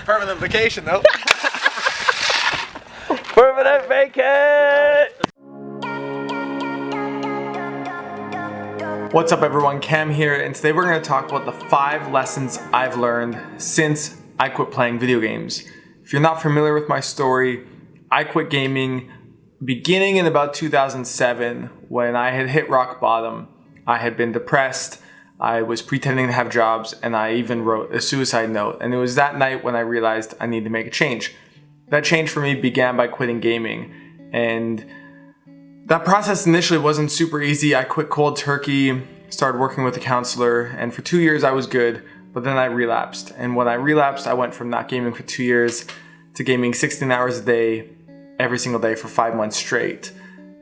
Permanent vacation though. Permanent vacant! What's up everyone, Cam here, and today we're going to talk about the 5 lessons I've learned since I quit playing video games. If you're not familiar with my story, I quit gaming beginning in about 2007 when I had hit rock bottom. I had been depressed, I was pretending to have jobs, and I even wrote a suicide note. And it was that night when I realized I needed to make a change. That change for me began by quitting gaming. And that process initially wasn't super easy. I quit cold turkey, started working with a counselor, and for 2 years I was good, but then I relapsed. And when I relapsed, I went from not gaming for 2 years to gaming 16 hours a day, every single day for 5 months straight.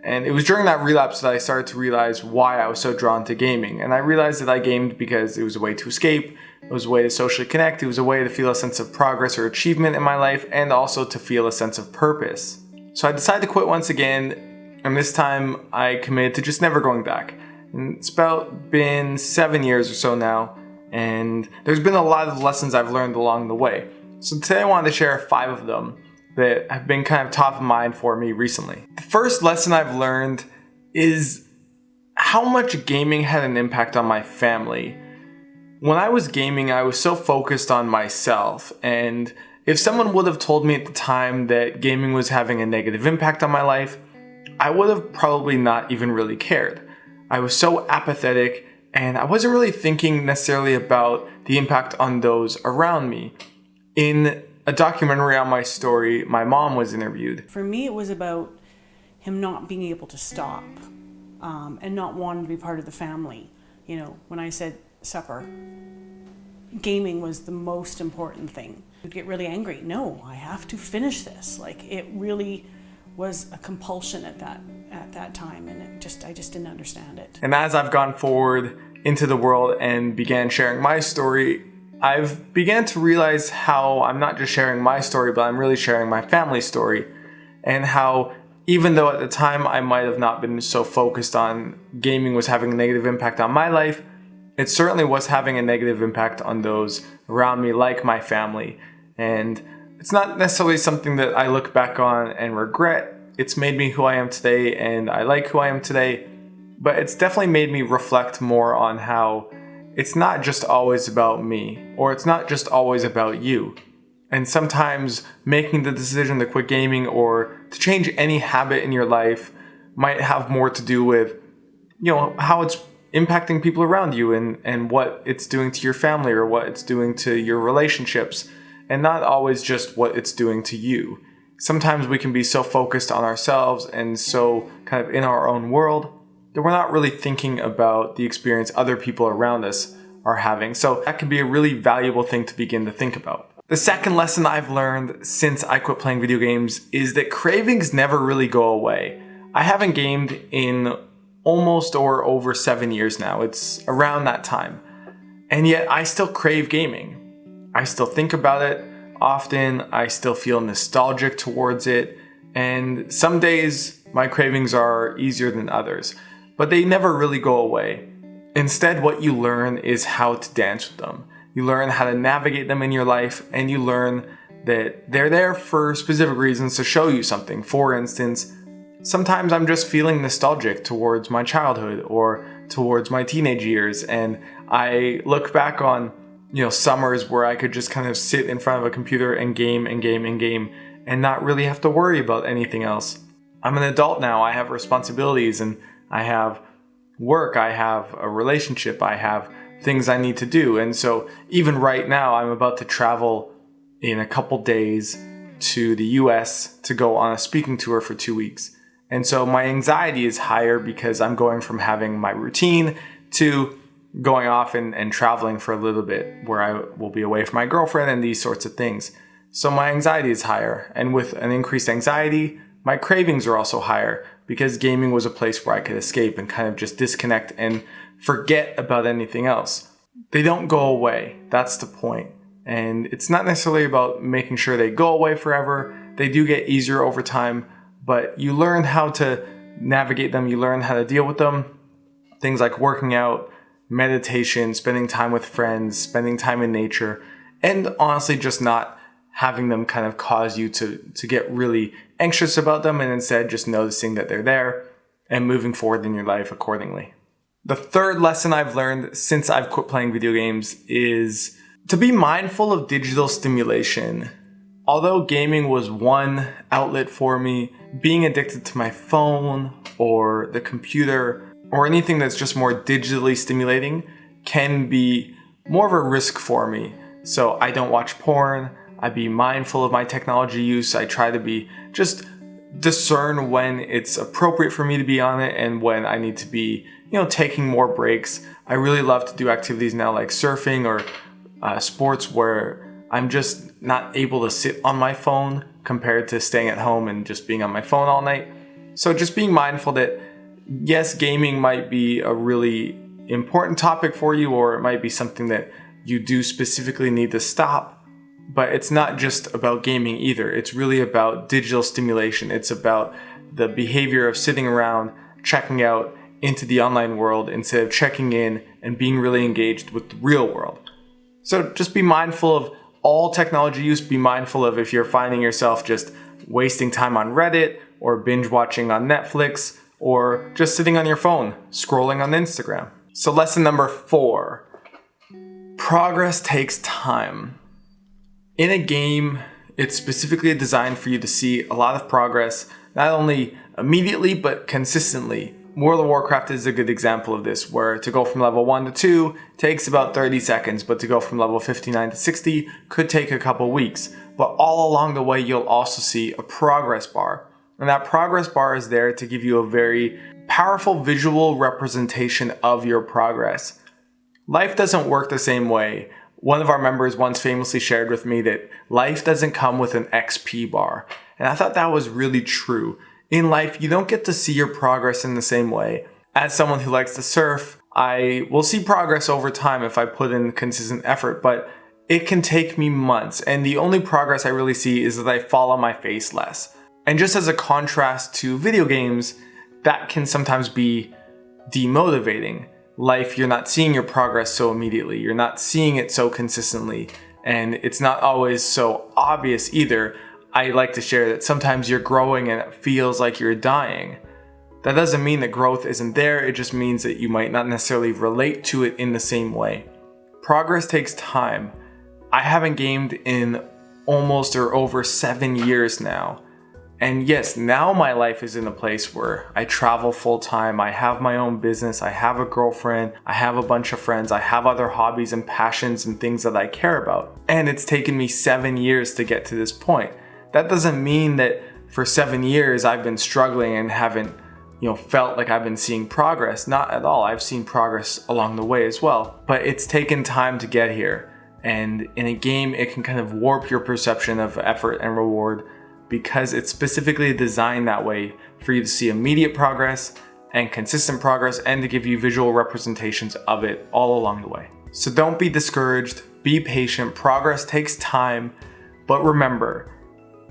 And it was during that relapse that I started to realize why I was so drawn to gaming. And I realized that I gamed because it was a way to escape, it was a way to socially connect, it was a way to feel a sense of progress or achievement in my life, and also to feel a sense of purpose. So I decided to quit once again, and this time I committed to just never going back. And it's been 7 years or so now, and there's been a lot of lessons I've learned along the way. So today I wanted to share 5 of them that have been kind of top of mind for me recently. The first lesson I've learned is how much gaming had an impact on my family. When I was gaming, I was so focused on myself, and if someone would have told me at the time that gaming was having a negative impact on my life, I would have probably not even really cared. I was so apathetic, and I wasn't really thinking necessarily about the impact on those around me. In a documentary on my story, my mom was interviewed. For me, it was about him not being able to stop and not wanting to be part of the family. You know, when I said supper, gaming was the most important thing. He'd get really angry. No, I have to finish this. Like, it really was a compulsion at that time, and I just didn't understand it. And as I've gone forward into the world and began sharing my story, I've began to realize how I'm not just sharing my story, but I'm really sharing my family's story. And how even though at the time I might have not been so focused on gaming was having a negative impact on my life, it certainly was having a negative impact on those around me, like my family. And it's not necessarily something that I look back on and regret. It's made me who I am today, and I like who I am today. But it's definitely made me reflect more on how it's not just always about me, or it's not just always about you. And sometimes making the decision to quit gaming or to change any habit in your life might have more to do with, how it's impacting people around you and what it's doing to your family or what it's doing to your relationships, and not always just what it's doing to you. Sometimes we can be so focused on ourselves and so kind of in our own world that we're not really thinking about the experience other people around us are having. So that can be a really valuable thing to begin to think about. The second lesson I've learned since I quit playing video games is that cravings never really go away. I haven't gamed in almost or over 7 years now. It's around that time. And yet I still crave gaming. I still think about it often. I still feel nostalgic towards it. And some days my cravings are easier than others, but they never really go away. Instead, what you learn is how to dance with them. You learn how to navigate them in your life, and you learn that they're there for specific reasons to show you something. For instance, sometimes I'm just feeling nostalgic towards my childhood or towards my teenage years, and I look back on, summers where I could just kind of sit in front of a computer and game and not really have to worry about anything else. I'm an adult now. I have responsibilities, and I have work, I have a relationship, I have things I need to do. And so even right now, I'm about to travel in a couple days to the US to go on a speaking tour for 2 weeks. And so my anxiety is higher because I'm going from having my routine to going off and traveling for a little bit where I will be away from my girlfriend and these sorts of things. So my anxiety is higher. And with an increased anxiety, my cravings are also higher because gaming was a place where I could escape and kind of just disconnect and forget about anything else. They don't go away. That's the point. And it's not necessarily about making sure they go away forever. They do get easier over time, but you learn how to navigate them. You learn how to deal with them. Things like working out, meditation, spending time with friends, spending time in nature, and honestly just not having them kind of cause you to get really anxious about them, and instead just noticing that they're there and moving forward in your life accordingly. The third lesson I've learned since I've quit playing video games is to be mindful of digital stimulation. Although gaming was one outlet for me, being addicted to my phone or the computer or anything that's just more digitally stimulating can be more of a risk for me. So I don't watch porn, I be mindful of my technology use, I try to be just discern when it's appropriate for me to be on it and when I need to be, taking more breaks. I really love to do activities now like surfing or sports where I'm just not able to sit on my phone compared to staying at home and just being on my phone all night. So just being mindful that yes, gaming might be a really important topic for you, or it might be something that you do specifically need to stop, but it's not just about gaming either. It's really about digital stimulation. It's about the behavior of sitting around, checking out into the online world instead of checking in and being really engaged with the real world. So just be mindful of all technology use. Be mindful of if you're finding yourself just wasting time on Reddit or binge watching on Netflix or just sitting on your phone, scrolling on Instagram. So lesson number 4, progress takes time. In a game, it's specifically designed for you to see a lot of progress, not only immediately, but consistently. World of Warcraft is a good example of this, where to go from level 1 to 2 takes about 30 seconds, but to go from level 59 to 60 could take a couple weeks. But all along the way, you'll also see a progress bar. And that progress bar is there to give you a very powerful visual representation of your progress. Life doesn't work the same way. One of our members once famously shared with me that life doesn't come with an XP bar. And I thought that was really true. In life, you don't get to see your progress in the same way. As someone who likes to surf, I will see progress over time if I put in consistent effort, but it can take me months. And the only progress I really see is that I fall on my face less. And just as a contrast to video games, that can sometimes be demotivating. Life, you're not seeing your progress so immediately. You're not seeing it so consistently. And it's not always so obvious either. I like to share that sometimes you're growing and it feels like you're dying. That doesn't mean that growth isn't there. It just means that you might not necessarily relate to it in the same way. Progress takes time. I haven't gamed in almost or over 7 years now. And yes, now my life is in a place where I travel full time, I have my own business, I have a girlfriend, I have a bunch of friends, I have other hobbies and passions and things that I care about. And it's taken me 7 years to get to this point. That doesn't mean that for 7 years I've been struggling and haven't, felt like I've been seeing progress. Not at all. I've seen progress along the way as well. But it's taken time to get here. And in a game, it can kind of warp your perception of effort and reward, because it's specifically designed that way for you to see immediate progress and consistent progress and to give you visual representations of it all along the way. So don't be discouraged, be patient, progress takes time, but remember,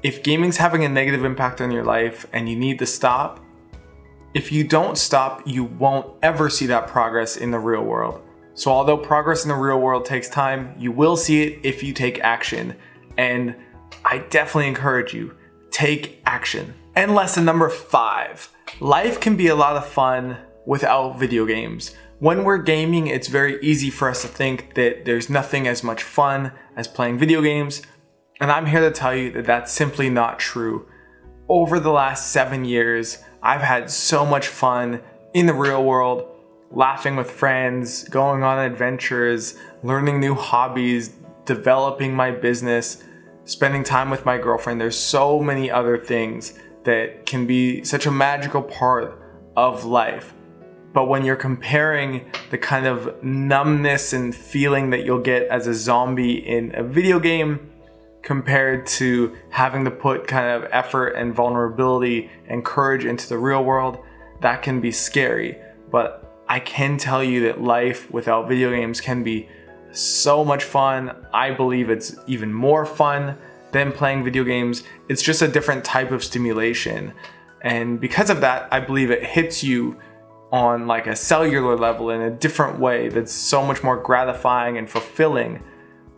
if gaming's having a negative impact on your life and you need to stop, if you don't stop, you won't ever see that progress in the real world. So although progress in the real world takes time, you will see it if you take action. And I definitely encourage you, take action. And lesson number 5, life can be a lot of fun without video games. When we're gaming, it's very easy for us to think that there's nothing as much fun as playing video games. And I'm here to tell you that that's simply not true. Over the last 7 years, I've had so much fun in the real world, laughing with friends, going on adventures, learning new hobbies, developing my business, spending time with my girlfriend. There's so many other things that can be such a magical part of life. But when you're comparing the kind of numbness and feeling that you'll get as a zombie in a video game compared to having to put kind of effort and vulnerability and courage into the real world, that can be scary. But I can tell you that life without video games can be so much fun. I believe it's even more fun than playing video games. It's just a different type of stimulation. And because of that, I believe it hits you on like a cellular level in a different way that's so much more gratifying and fulfilling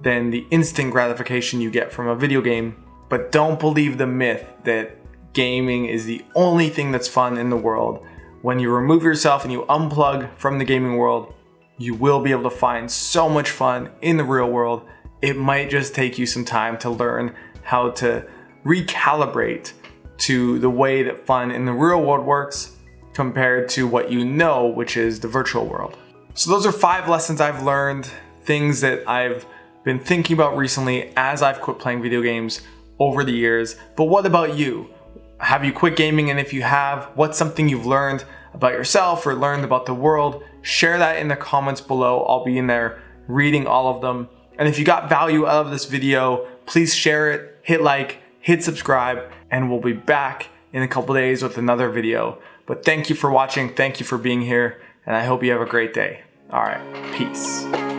than the instant gratification you get from a video game. But don't believe the myth that gaming is the only thing that's fun in the world. When you remove yourself and you unplug from the gaming world, you will be able to find so much fun in the real world. It might just take you some time to learn how to recalibrate to the way that fun in the real world works compared to what you know, which is the virtual world. So those are 5 lessons I've learned, things that I've been thinking about recently as I've quit playing video games over the years. But what about you? Have you quit gaming? And if you have, what's something you've learned about yourself or learned about the world? Share that in the comments below. I'll be in there reading all of them. And if you got value out of this video, please share it, hit like, hit subscribe, and we'll be back in a couple days with another video. But thank you for watching, thank you for being here, and I hope you have a great day. All right, peace.